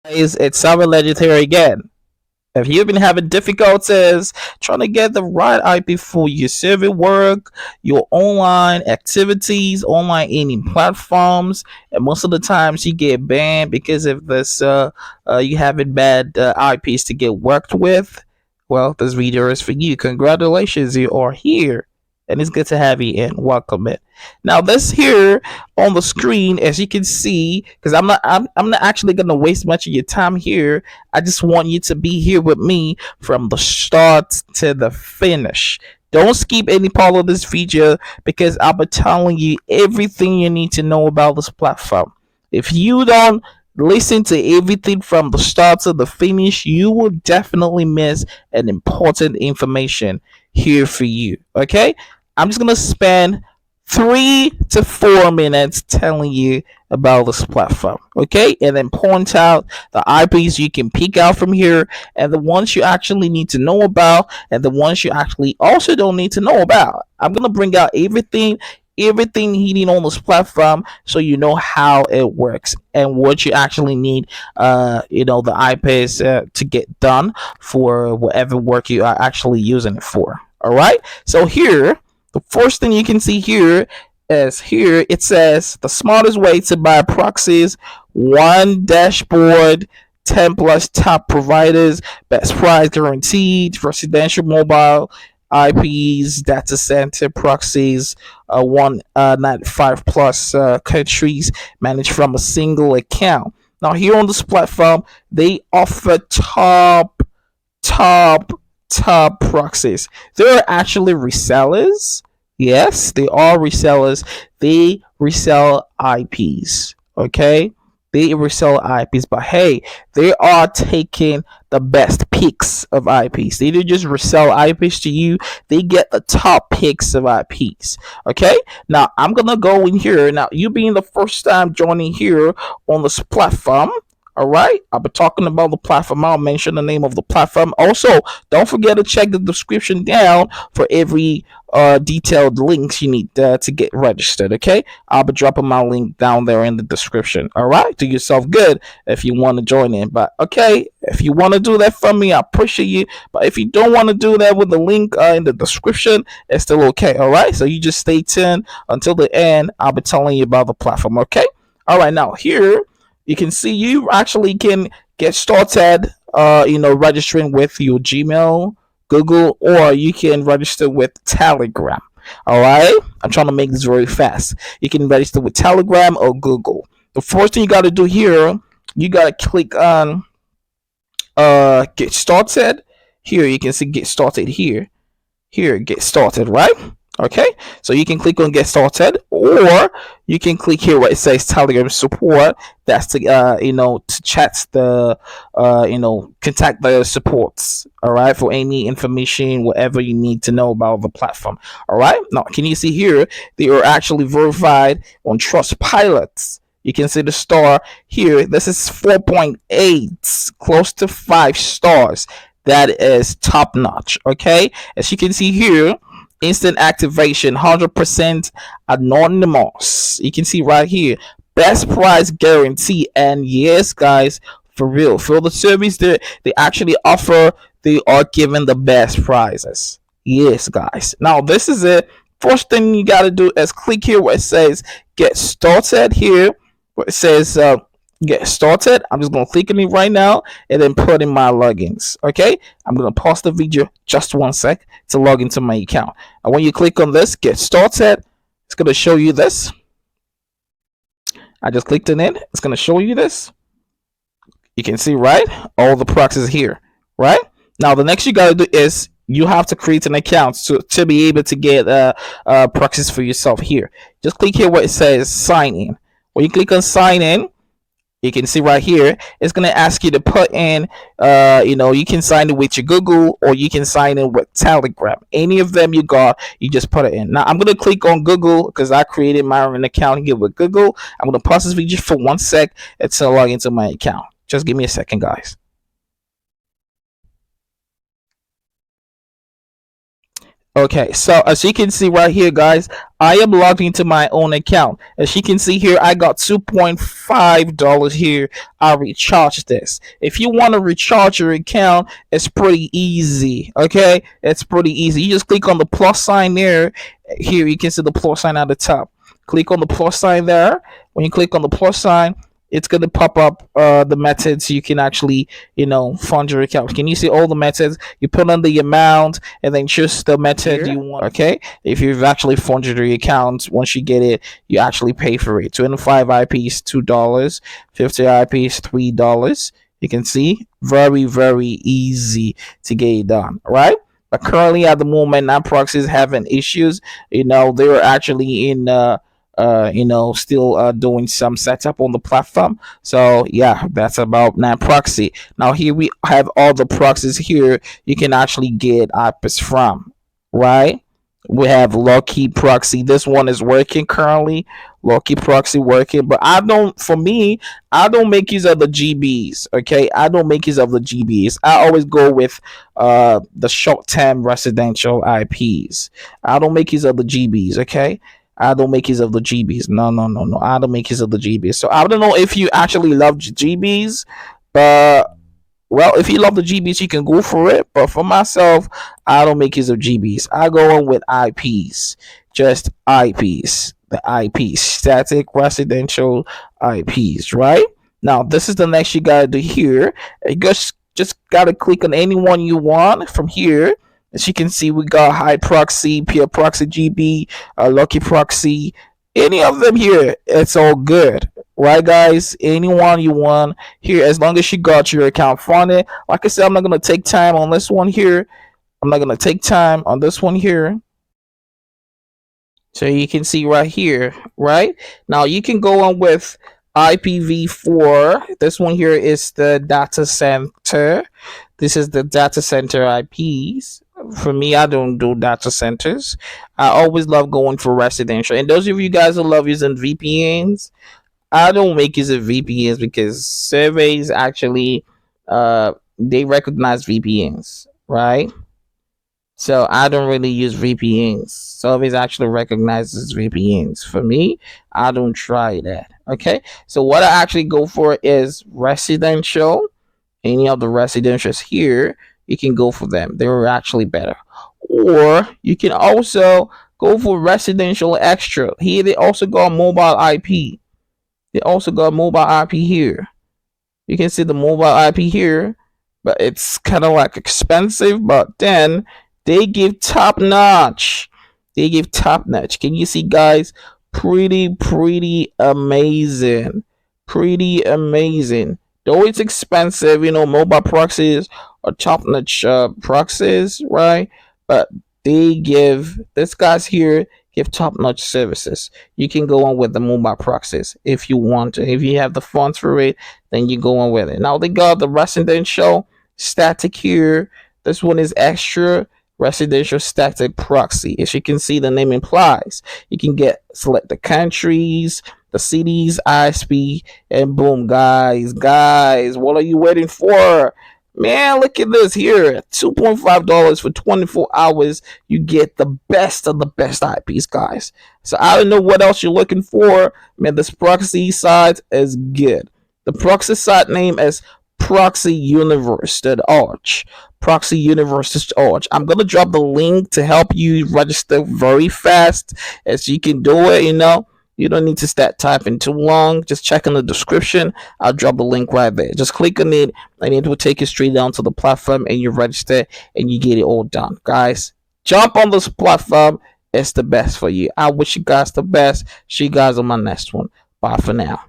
It's Sovereign Legendary again. If you've been having difficulties trying to get the right IP for your server work, your online activities, online any platforms, and most of the times you get banned because of this, you having bad IPs to get worked with, well, this video is for you. Congratulations, you are here. And it's good to have you in. Welcome it. Now, this here on the screen, as you can see, because I'm not actually gonna waste much of your time here. I just want you to be here with me from the start to the finish. Don't skip any part of this video because I'll be telling you everything you need to know about this platform. If you don't listen to everything from the start to the finish, you will definitely miss an important information here for you. Okay? I'm just gonna spend 3 to 4 minutes telling you about this platform, okay? And then point out the IPs you can pick out from here, and the ones you actually need to know about, and the ones you actually also don't need to know about. I'm gonna bring out everything needed on this platform so you know how it works and what you actually need the IPs to get done for whatever work you are actually using it for. All right, so here the first thing you can see here is here it says the smartest way to buy proxies, one dashboard, 10 plus top providers, best price guaranteed, residential mobile IPs, data center proxies, 195 plus countries managed from a single account. Now, here on this platform, they offer top, top proxies. They're actually resellers. Yes, they are resellers. They resell IPs. Okay, they resell IPs, but hey, they are taking the best picks of IPs. They don't just resell IPs to you; they get the top picks of IPs. Okay, now I'm gonna go in here. Now, you being the first time joining here on this platform, all right, I'll be talking about the platform. I'll mention the name of the platform. Also, don't forget to check the description down for every detailed links you need to get registered. Okay, I'll be dropping my link down there in the description. All right, do yourself good if you want to join in. But okay, if you want to do that for me, I appreciate you. But if you don't want to do that with the link in the description, it's still okay. All right, so you just stay tuned until the end. I'll be telling you about the platform. Okay. All right, now here you can see you actually can get started registering with your Gmail, Google, or you can register with Telegram. All right, I'm trying to make this very fast. You can register with Telegram or Google. The first thing you got to do here, you got to click on get started. Here you can see get started here. Here, get started, right? Okay, so you can click on get started, or you can click here where it says Telegram support. That's to to chat the contact the supports. All right, for any information, whatever you need to know about the platform. All right, now can you see here they are actually verified on Trustpilot. You can see the star here. This is 4.8, close to 5 stars. That is top notch. Okay, as you can see here, instant activation, 100% anonymous. You can see right here, best price guarantee. And yes, guys, for real, for the service that they actually offer, they are giving the best prizes. Yes, guys. Now this is it. First thing you got to do is click here where it says get started. Here where it says get started. I'm just gonna click on it right now and then put in my logins. Okay, I'm gonna pause the video just 1 sec to log into my account. And when you click on this get started, it's gonna show you this. I just clicked on it. It's gonna show you this. You can see right all the proxies here. Right now, the next you gotta do is you have to create an account to be able to get proxies for yourself. Here, just click here where it says sign in. When you click on sign in, you can see right here it's going to ask you to put in you can sign in with your Google, or you can sign in with Telegram. Any of them you got, you just put it in. Now I'm going to click on Google because I created my own account here with Google. I'm going to pause this video for 1 sec to log into my account. Just give me a second, guys. Okay, so as you can see right here, guys, I am logged into my own account. As you can see here, I got $2.5 here. I recharged this. If you want to recharge your account, it's pretty easy. Okay, it's pretty easy. You just click on the plus sign there. Here, you can see the plus sign at the top. Click on the plus sign there. When you click on the plus sign, it's gonna pop up the methods you can actually fund your account. Can you see all the methods? You put on the amount and then choose the method here you want. Okay, if you've actually funded your account, once you get it, you actually pay for it. 25 IPs $2, 50 IPs $3. You can see, very easy to get it done, right? But currently at the moment, now Proxy is having issues. They were actually in still doing some setup on the platform. So yeah, that's about NAT proxy. Now here we have all the proxies here you can actually get IPs from, right? We have Lucky Proxy. This one is working currently. Lucky Proxy working, but for me, I don't make use of the GBs. Okay, I don't make use of the GBs. I always go with the short term residential IPs. I don't make use of the GBs. Okay, I don't make use of the GBs. No. I don't make use of the GBs. So I don't know if you actually love GBs, but well, if you love the GBs, you can go for it. But for myself, I don't make use of GBs. I go on with IPs, just IPs. The IPs, static residential IPs, right? Now, this is the next you gotta do here. You just gotta click on any one you want from here. As you can see, we got High Proxy, Pure Proxy GB, Lucky Proxy, any of them here. It's all good, right, guys? Anyone you want here, as long as you got your account funded. Like I said, I'm not gonna take time on this one here. I'm not gonna take time on this one here. So you can see right here, right? Now you can go on with IPv4. This one here is the data center. This is the data center IPs. For me, I don't do data centers. I always love going for residential. And those of you guys who love using VPNs, I don't make use of VPNs because surveys actually they recognize VPNs, right? So I don't really use VPNs. Surveys actually recognizes VPNs. For me, I don't try that. Okay. So what I actually go for is residential. Any of the residentials here, you can go for them. They're actually better. Or you can also go for residential extra. Here they also got mobile IP. They also got mobile IP here. You can see the mobile IP here, but it's kind of like expensive, but then they give top notch. They give top notch. Can you see, guys? Pretty amazing. Pretty amazing. Though it's expensive, mobile proxies are top notch proxies, right? But this guys here give top notch services. You can go on with the mobile proxies if you want to. If you have the funds for it, then you go on with it. Now they got the residential static here. This one is extra residential static proxy. As you can see, the name implies you can select the countries, the cities, ISP, and boom, guys, what are you waiting for? Man, look at this here. $2.5 for 24 hours. You get the best of the best IPs, guys. So I don't know what else you're looking for. Man, this proxy site is good. The proxy site name is Proxy Universe.org. Proxy Universe.org. I'm going to drop the link to help you register very fast as you can do it, You don't need to start typing too long. Just check in the description. I'll drop the link right there. Just click on it and it will take you straight down to the platform and you register and you get it all done. Guys, jump on this platform. It's the best for you. I wish you guys the best. See you guys on my next one. Bye for now.